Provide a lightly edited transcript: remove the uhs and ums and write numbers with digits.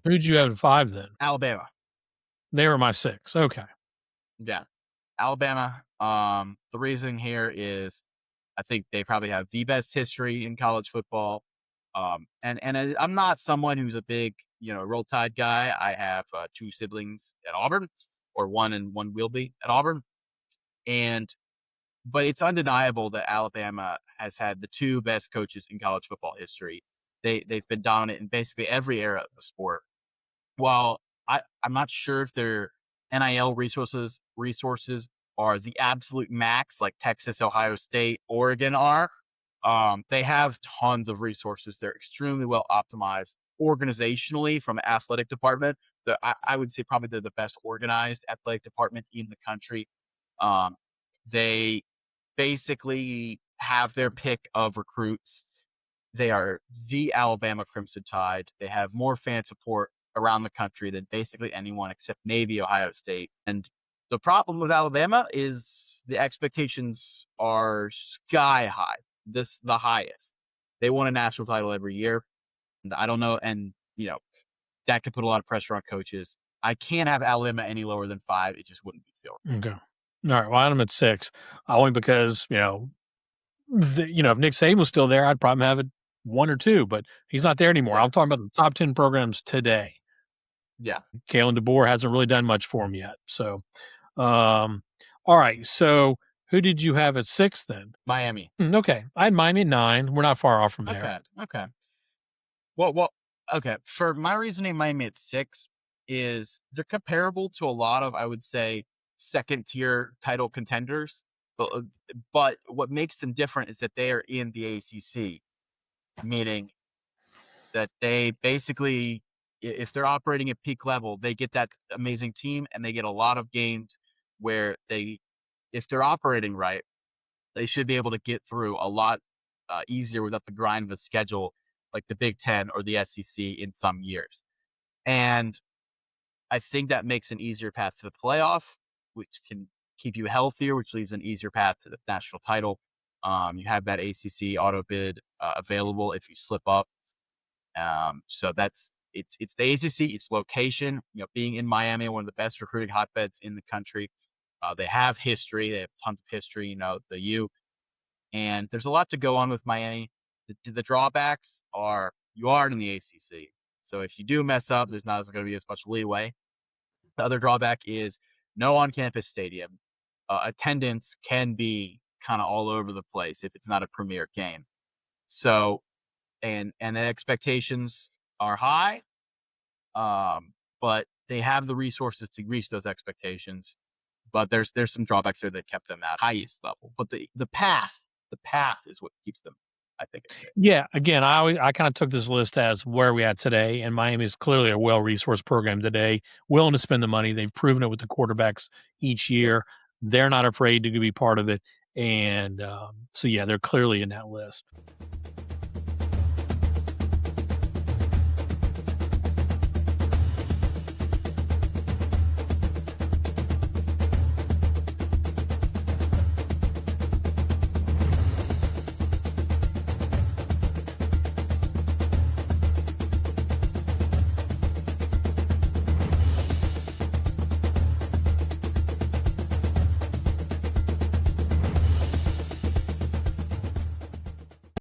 Who'd you have at 5 then? Alabama. They were my 6. Okay. Yeah. Alabama. The reason here is I think they probably have the best history in college football. I'm not someone who's a big, Roll Tide guy. I have two siblings at Auburn, or one and one will be at Auburn, and but it's undeniable that Alabama has had the two best coaches in college football history. They've been dominant in basically every era of the sport. While I'm not sure if their NIL resources are the absolute max like Texas, Ohio State, Oregon are. They have tons of resources. They're extremely well optimized organizationally from an athletic department. I would say probably they're the best organized athletic department in the country. They basically have their pick of recruits. They are the Alabama Crimson Tide. They have more fan support around the country than basically anyone except maybe Ohio State. And the problem with Alabama is the expectations are sky high. The highest. They won a national title every year. And I don't know, and that could put a lot of pressure on coaches. I can't have Alabama any lower than 5. It just wouldn't be fair. Okay. All right. Well, I'm at 6, only because, if Nick Saban was still there, I'd probably have it 1 or 2, but he's not there anymore. Yeah. I'm talking about the top 10 programs today. Yeah. Kalen DeBoer hasn't really done much for him yet. So, all right. So, who did you have at 6 then? Miami. Okay. I had Miami at 9. We're not far off from there. Okay. Well, okay. For my reasoning, Miami at 6 is they're comparable to a lot of, I would say, second tier title contenders. But what makes them different is that they are in the ACC, meaning that they basically, if they're operating at peak level, they get that amazing team and they get a lot of games where if they're operating right, they should be able to get through a lot easier without the grind of a schedule like the Big Ten or the SEC in some years. And I think that makes an easier path to the playoff, which can keep you healthier, which leaves an easier path to the national title. You have that ACC auto bid available if you slip up. So it's the ACC, its location, being in Miami, one of the best recruiting hotbeds in the country. They have history. They have tons of history, the U. And there's a lot to go on with Miami. The drawbacks are you are in the ACC. So if you do mess up, there's not going to be as much leeway. The other drawback is no on-campus stadium. Attendance can be kind of all over the place if it's not a premier game. So, and the expectations are high, but they have the resources to reach those expectations. But there's some drawbacks there that kept them at highest level. But the path is what keeps them, I think. Yeah. Again, I kind of took this list as where we at today, and Miami is clearly a well-resourced program today, willing to spend the money. They've proven it with the quarterbacks each year. They're not afraid to be part of it. And so, yeah, they're clearly in that list.